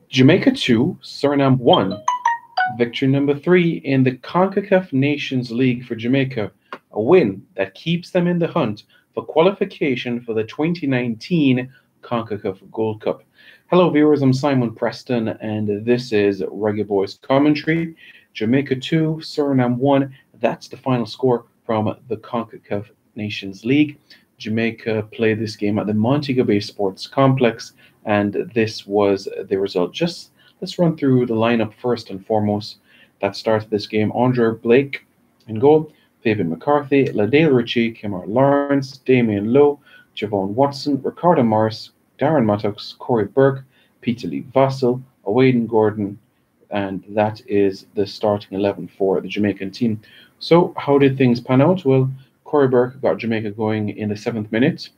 Jamaica 2, Suriname 1. Victory number 3 in the CONCACAF Nations League for Jamaica, a win that keeps them in the hunt for qualification for the 2019 CONCACAF Gold Cup. Hello viewers, I'm Simon Preston and this is Reggae Boys Commentary. Jamaica 2, Suriname 1, that's the final score from the CONCACAF Nations League. Jamaica played this game at the Montego Bay Sports Complex and this was the result. Just let's run through the lineup first and foremost that started this game. Andre Blake in goal, Fabian McCarthy, Ladale Ritchie, Kemar Lawrence, Damian Lowe, Javon Watson, Ricardo Morris, Darren Mattox, Corey Burke, Peter Lee Vassell, Owaden Gordon, and that is the starting 11 for the Jamaican team. So how did things pan out? Well, Corey Burke got Jamaica going in the 7th minute.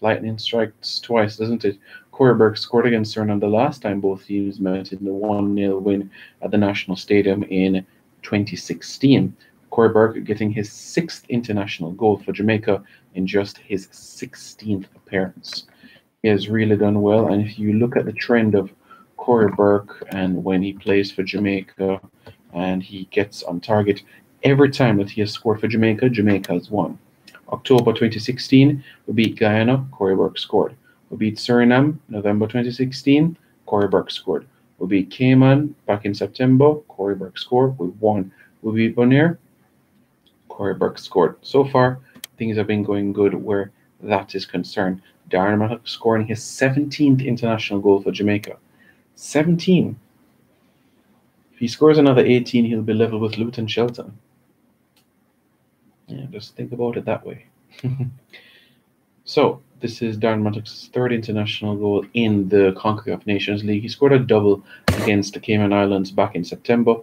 Lightning strikes twice, doesn't it? Corey Burke scored against Suriname the last time both teams met in the 1-0 win at the National Stadium in 2016. Corey Burke getting his 6th international goal for Jamaica in just his 16th appearance. He has really done well, and if you look at the trend of Corey Burke and when he plays for Jamaica and he gets on target, every time that he has scored for Jamaica, Jamaica has won. October 2016, we beat Guyana, Corey Burke scored. We beat Suriname, November 2016, Corey Burke scored. We beat Cayman back in September, Corey Burke scored. We won. We beat Bonaire, Corey Burke scored. So far, things have been going good where that is concerned. Darren Mattox scoring his 17th international goal for Jamaica. 17. If he scores another 18, he'll be level with Luton Shelton. Yeah, just think about it that way. So, this is Darren Mattox's 3rd international goal in the CONCACAF Nations League. He scored a double against the Cayman Islands back in September,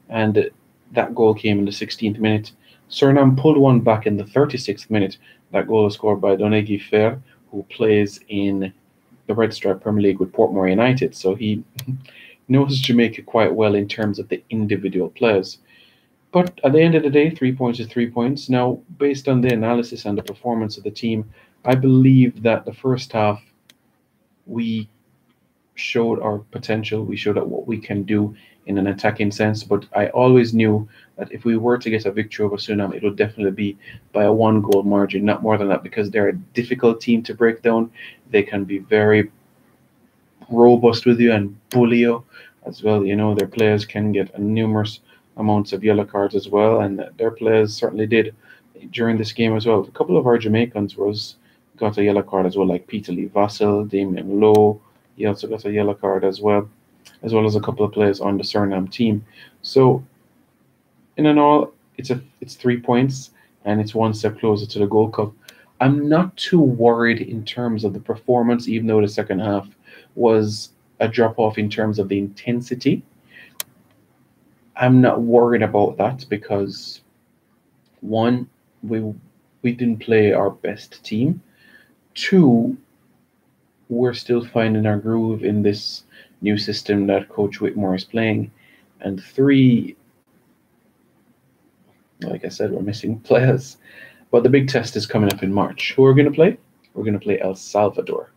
and that goal came in the 16th minute. Suriname pulled one back in the 36th minute. That goal was scored by Donegi Fer, who plays in the Red Stripe Premier League with Portmore United, so he knows Jamaica quite well in terms of the individual players. But at the end of the day, 3 points is 3 points. Now, based on the analysis and the performance of the team, I believe that the first half, we showed our potential. We showed what we can do in an attacking sense. But I always knew that if we were to get a victory over Suriname, it would definitely be by a 1-goal margin, not more than that, because they're a difficult team to break down. They can be very robust with you and bully you as well. You know, their players can get numerous amounts of yellow cards as well, and their players certainly did during this game as well. A couple of our Jamaicans got a yellow card as well, like Peter Lee Vassell, Damian Lowe. He also got a yellow card as well as a couple of players on the Suriname team. So in and all, it's 3 points and it's one step closer to the Gold Cup. I'm not too worried in terms of the performance, even though the second half was a drop off in terms of the intensity. I'm not worried about that because, one, we didn't play our best team. 2, we're still finding our groove in this new system that Coach Whitmore is playing. And 3, like I said, we're missing players. But the big test is coming up in March. Who are we going to play? We're going to play El Salvador.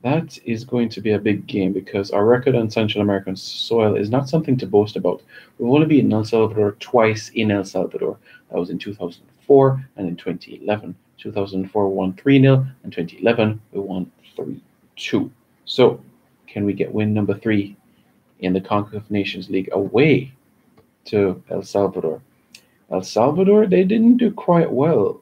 That is going to be a big game because our record on Central American soil is not something to boast about. We've only beaten El Salvador twice in El Salvador. That was in 2004 and in 2011. 2004 we won 3-0, and 2011 we won 3-2. So, can we get win number 3 in the CONCACAF Nations League away to El Salvador? El Salvador, they didn't do quite well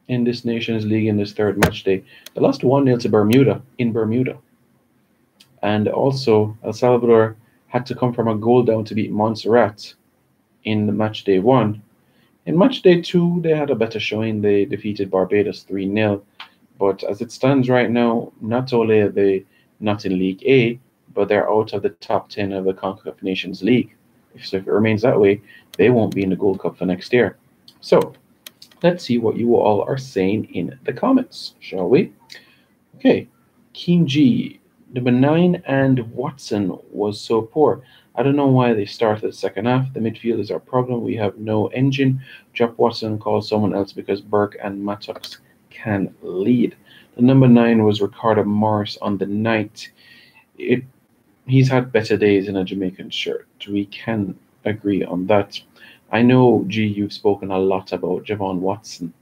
in this Nations League in this 3rd match day. They lost 1-0 to Bermuda in Bermuda. And also, El Salvador had to come from a goal down to beat Montserrat in the match day 1. In match day 2, they had a better showing. They defeated Barbados 3-0. But as it stands right now, not only are they not in League A, but they're out of the top 10 of the CONCACAF Nations League. So if it remains that way, they won't be in the Gold Cup for next year. So, let's see what you all are saying in the comments, shall we? Okay, Keen G, number 9 and Watson was so poor. I don't know why they started the second half. The midfield is our problem. We have no engine. Drop Watson, call someone else because Burke and Mattox can lead. The number 9 was Ricardo Morris on the night. he's had better days in a Jamaican shirt. We can agree on that. I know, G, you've spoken a lot about Javon Watson.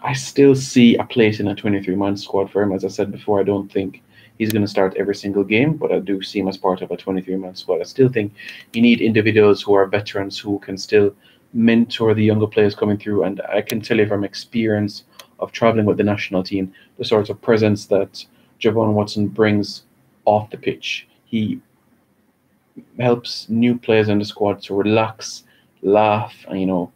I still see a place in a 23-man squad for him. As I said before, I don't think he's going to start every single game, but I do see him as part of a 23-man squad. I still think you need individuals who are veterans who can still mentor the younger players coming through. And I can tell you from experience of traveling with the national team, the sort of presence that Javon Watson brings off the pitch. He helps new players in the squad to relax, laugh, and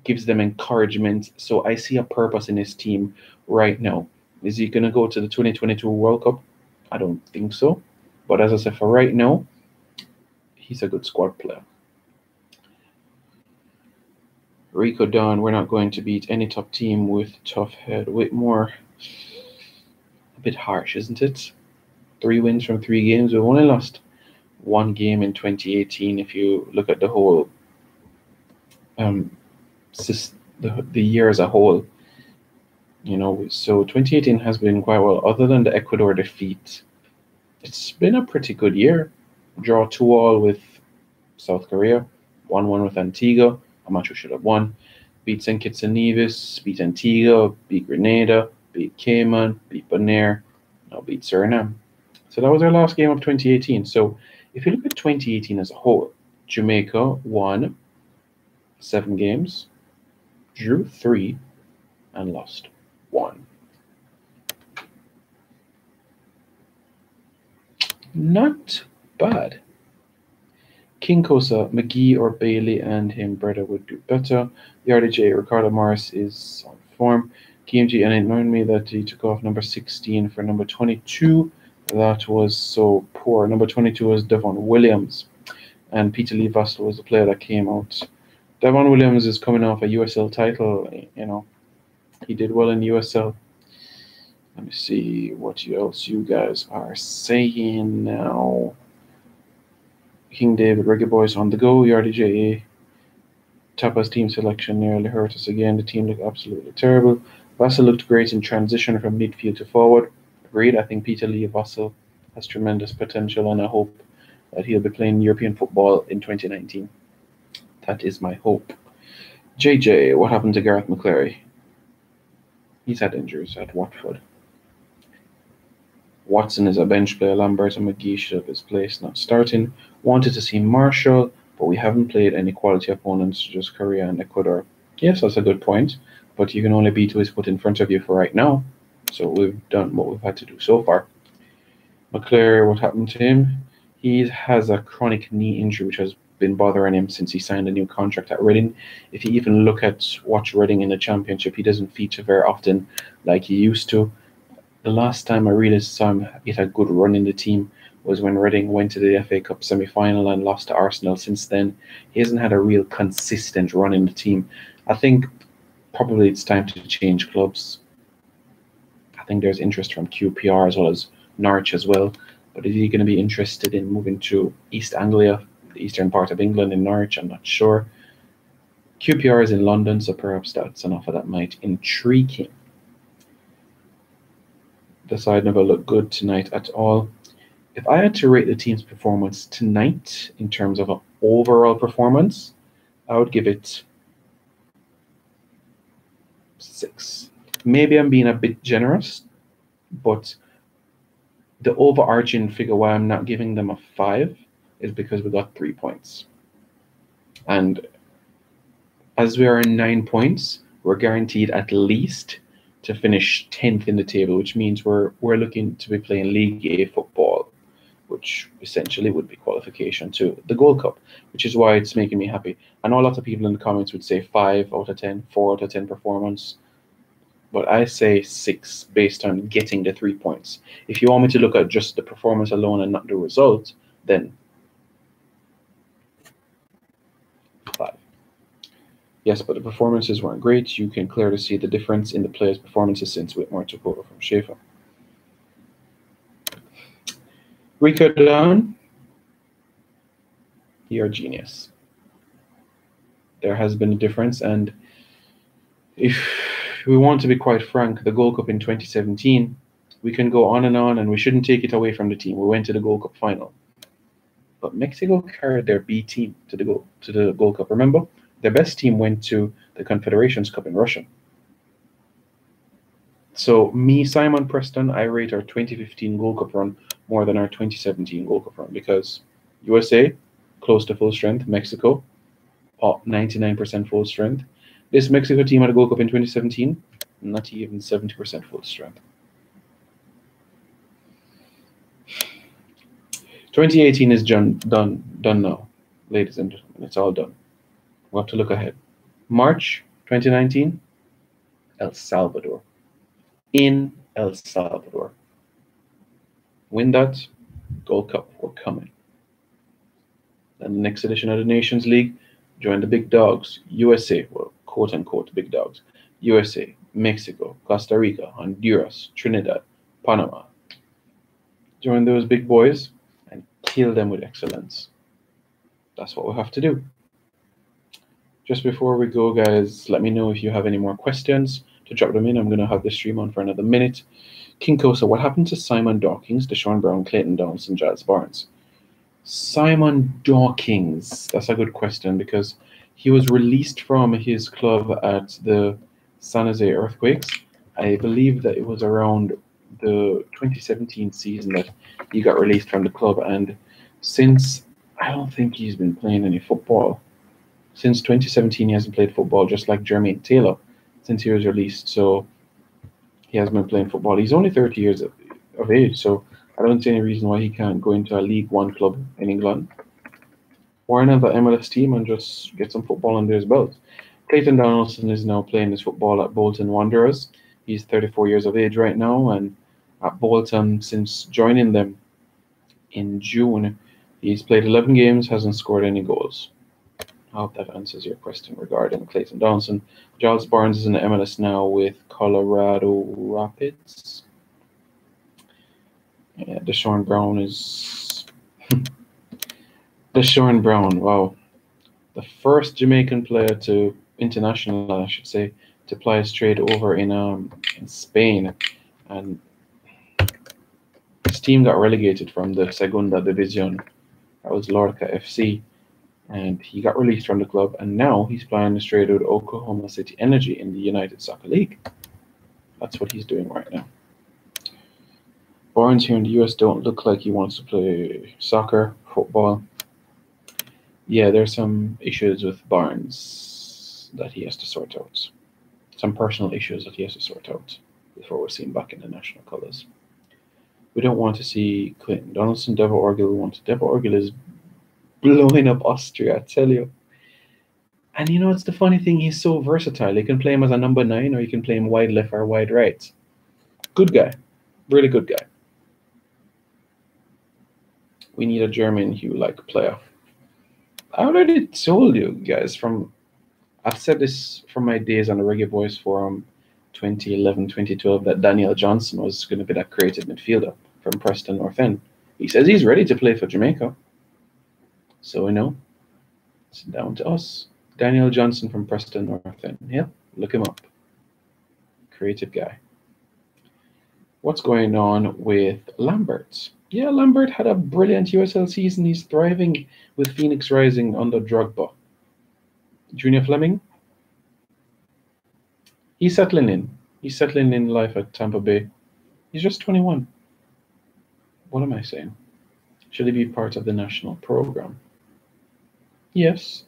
gives them encouragement. So I see a purpose in his team right now. Is he going to go to the 2022 World Cup? I don't think so. But as I said, for right now, he's a good squad player. Rico Don, we're not going to beat any top team with tough head. Whitmore, a bit harsh, isn't it? 3 wins from 3 games. We've only lost 1 game in 2018 if you look at the whole the year as a whole. So 2018 has been quite well. Other than the Ecuador defeat, it's been a pretty good year. Draw 2-2 with South Korea, 1-1 with Antigua, a match we should have won. Beat St. Kitts and Nevis, beat Antigua, beat Grenada, beat Cayman, beat Bonaire, now beat Suriname. So that was our last game of 2018. So if you look at 2018 as a whole, Jamaica won 7 games, drew 3, and lost 1. Not bad. King Kosa, McGee or Bailey and him brother would do better. The RDJ, Ricardo Morris is on form. KMG, and it annoyed me that he took off number 16 for number 22. That was so poor. Number 22 was Devon Williams. And Peter Lee Vassell was the player that came out. Devon Williams is coming off a USL title. He did well in USL. Let me see what else you guys are saying now. King David, Reggae Boys on the go. RDJ, Tapa's team selection nearly hurt us again. The team looked absolutely terrible. Vassell looked great in transition from midfield to forward. Agreed. I think Peter Lee Vassell has tremendous potential, and I hope that he'll be playing European football in 2019. That is my hope. JJ, what happened to Gareth McClary? He's had injuries at Watford. Watson is a bench player. Lambert and McGee should have his place, not starting. Wanted to see Marshall, but we haven't played any quality opponents, just Korea and Ecuador. Yes, that's a good point, but you can only beat who is put in front of you for right now. So we've done what we've had to do so far. McClare, what happened to him? He has a chronic knee injury, which has been bothering him since he signed a new contract at Reading. If you even watch Reading in the Championship, he doesn't feature very often like he used to. The last time I really saw him get a good run in the team was when Reading went to the FA Cup semi-final and lost to Arsenal. Since then, he hasn't had a real consistent run in the team. I think probably it's time to change clubs. I think there's interest from QPR as well as Norwich as well. But is he going to be interested in moving to East Anglia, the eastern part of England in Norwich? I'm not sure. QPR is in London, so perhaps that's an offer that might intrigue him. The side never looked good tonight at all. If I had to rate the team's performance tonight in terms of an overall performance, I would give it 6. Maybe I'm being a bit generous, but the overarching figure why I'm not giving them a 5 is because we got 3 points. And as we are in 9 points, we're guaranteed at least to finish 10th in the table, which means we're looking to be playing League A football, which essentially would be qualification to the Gold Cup, which is why it's making me happy. I know a lot of people in the comments would say 5 out of 10, 4 out of 10 performance, but I say 6 based on getting the 3 points. If you want me to look at just the performance alone and not the result, then 5. Yes, but the performances weren't great. You can clearly see the difference in the players' performances since Whitmore took over from Schaefer. Rico Dunn, you're a genius. There has been a difference, and if we want to be quite frank, the Gold Cup in 2017, we can go on, and we shouldn't take it away from the team. We went to the Gold Cup final. but Mexico carried their B team to the Gold Cup. Remember, their best team went to the Confederations Cup in Russia. So me, Simon Preston, I rate our 2015 Gold Cup run more than our 2017 Gold Cup run because USA close to full strength, Mexico 99% full strength. This Mexico team at the Gold Cup in 2017, not even 70% full strength. 2018 is done now, ladies and gentlemen. It's all done. We'll have to look ahead. March 2019, El Salvador. In El Salvador. Win that, Gold Cup, we're coming. And the next edition of the Nations League, join the big dogs, USA, well, quote unquote, big dogs, USA, Mexico, Costa Rica, Honduras, Trinidad, Panama. Join those big boys and kill them with excellence. That's what we have to do. Just before we go, guys, let me know if you have any more questions to drop them in. I'm going to have the stream on for another minute. King Kosa, what happened to Simon Dawkins, Deshaun Brown, Clayton Donaldson, Giles Barnes? Simon Dawkins, that's a good question because he was released from his club at the San Jose Earthquakes. I believe that it was around the 2017 season that he got released from the club, and since I don't think he's been playing any football. Since 2017, he hasn't played football, just like Jermaine Taylor, since he was released. So he hasn't been playing football. He's only 30 years of age, so I don't see any reason why he can't go into a League One club in England or another MLS team and just get some football under his belt. Clayton Donaldson is now playing his football at Bolton Wanderers. He's 34 years of age right now, and at Bolton, since joining them in June, he's played 11 games, hasn't scored any goals. I hope that answers your question regarding Clayton Donaldson. Giles Barnes is in the MLS now with Colorado Rapids. Yeah, Deshaun Brown is... Deshaun Brown, wow. The first Jamaican player to, international I should say, to play straight over in Spain. And his team got relegated from the Segunda División. That was Lorca FC. And he got released from the club, and now he's playing straight with Oklahoma City Energy in the United Soccer League. That's what he's doing right now. Barnes here in the US don't look like he wants to play soccer, football. Yeah, there's some issues with Barnes that he has to sort out. Some personal issues that he has to sort out before we're seen back in the national colours. We don't want to see Clayton Donaldson, Devo Orgil. We want Devo Orgil is blowing up Austria, I tell you. And you know, it's the funny thing, he's so versatile. You can play him as a number 9, or you can play him wide left or wide right. Good guy. Really good guy. We need a German Hugh-like player. I already told you guys I've said this from my days on the Reggae Boys Forum 2011, 2012, that Daniel Johnson was going to be that creative midfielder from Preston North End. He says he's ready to play for Jamaica. So we know it's down to us. Daniel Johnson from Preston North End. Yeah, look him up. Creative guy. What's going on with Lambert? Yeah, Lambert had a brilliant USL season. He's thriving with Phoenix Rising under Drogba. Junior Fleming? He's settling in. He's settling in life at Tampa Bay. He's just 21. What am I saying? Should he be part of the national program? Yes.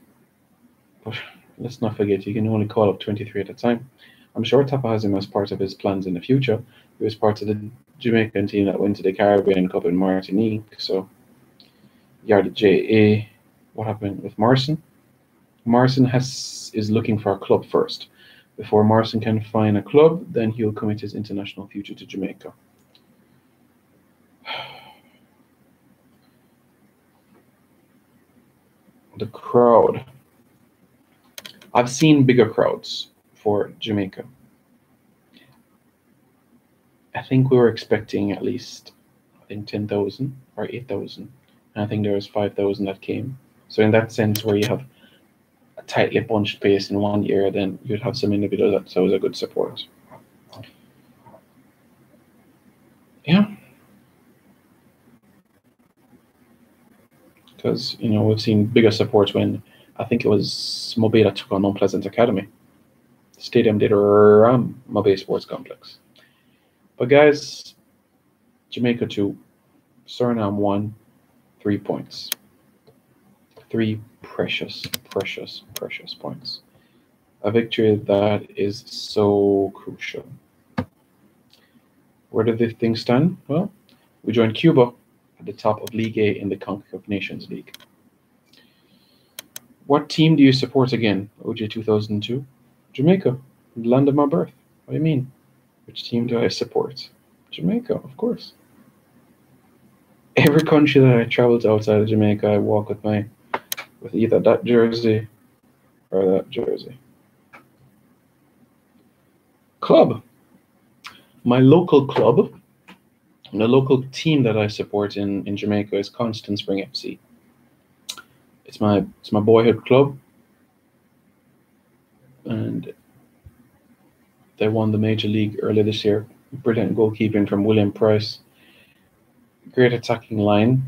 But let's not forget, you can only call up 23 at a time. I'm sure Tapa has him as part of his plans in the future. He was part of the Jamaican team that went to the Caribbean Cup in Martinique. So, Yard JA. What happened with Morrison? Morrison is looking for a club first. Before Morrison can find a club, then he'll commit his international future to Jamaica. The crowd. I've seen bigger crowds for Jamaica. I think we were expecting at least, 10,000 or 8,000. I think there was 5,000 that came. So in that sense, where you have a tightly bunched pace in one year, then you'd have some individuals that shows a good support. Yeah. because we've seen bigger supports when I think it was Mobay that took on Unpleasant Academy. The stadium did ram Mobay Sports Complex. But guys, Jamaica 2, Suriname 1, 3 points. 3 precious, precious, precious points. A victory that is so crucial. Where did the thing stand? Well, we joined Cuba at the top of League A in the CONCACAF Nations League. What team do you support again? OJ 2002? Jamaica, the land of my birth. What do you mean? Which team do I support? Jamaica, of course. Every country that I travel to outside of Jamaica, I walk with either that jersey or that jersey. Club. My local club, the local team that I support in Jamaica is Constant Spring FC. It's my boyhood club, and they won the Major League earlier this year. Brilliant goalkeeping from William Price. Great attacking line.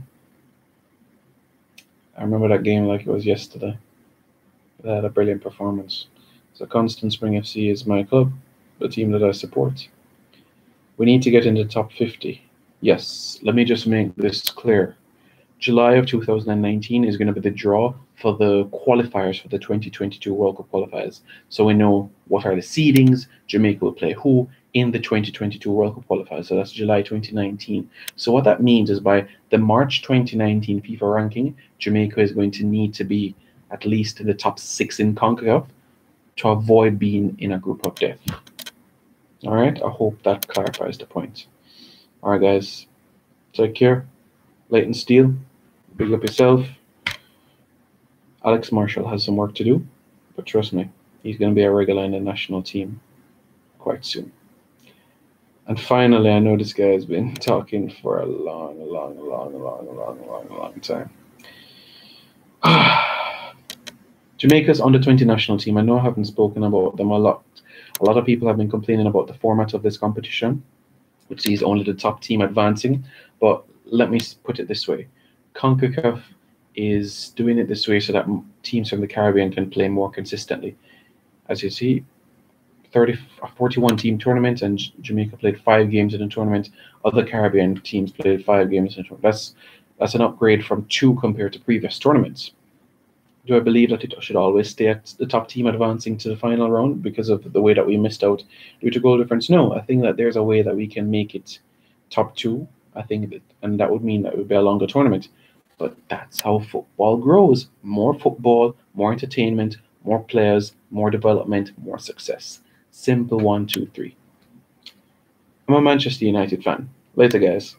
I remember that game like it was yesterday. They had a brilliant performance. So Constant Spring FC is my club, the team that I support. We need to get into the top 50. Yes, let me just make this clear. July of 2019 is going to be the draw for the qualifiers for the 2022 World Cup qualifiers. So we know what are the seedings, Jamaica will play who in the 2022 World Cup qualifiers. So that's July 2019. So what that means is by the March 2019 FIFA ranking, Jamaica is going to need to be at least in the top 6 in CONCACAF to avoid being in a group of death. All right, I hope that clarifies the point. All right, guys, take care. Leighton Steele, big up yourself. Alex Marshall has some work to do, but trust me, he's going to be a regular in the national team quite soon. And finally, I know this guy has been talking for a long time. Jamaica's under-20 national team. I know I haven't spoken about them a lot. A lot of people have been complaining about the format of this competition, which sees only the top team advancing. But let me put it this way. CONCACAF is doing it this way so that teams from the Caribbean can play more consistently. As you see, 41 team tournament, and Jamaica played 5 games in the tournament. Other Caribbean teams played 5 games in the tournament. That's an upgrade from 2 compared to previous tournaments. Do I believe that it should always stay at the top team advancing to the final round because of the way that we missed out due to goal difference? No, I think that there's a way that we can make it top 2. I think that, and that would mean that it would be a longer tournament. But that's how football grows. More football, more entertainment, more players, more development, more success. Simple 1, 2, 3. I'm a Manchester United fan. Later, guys.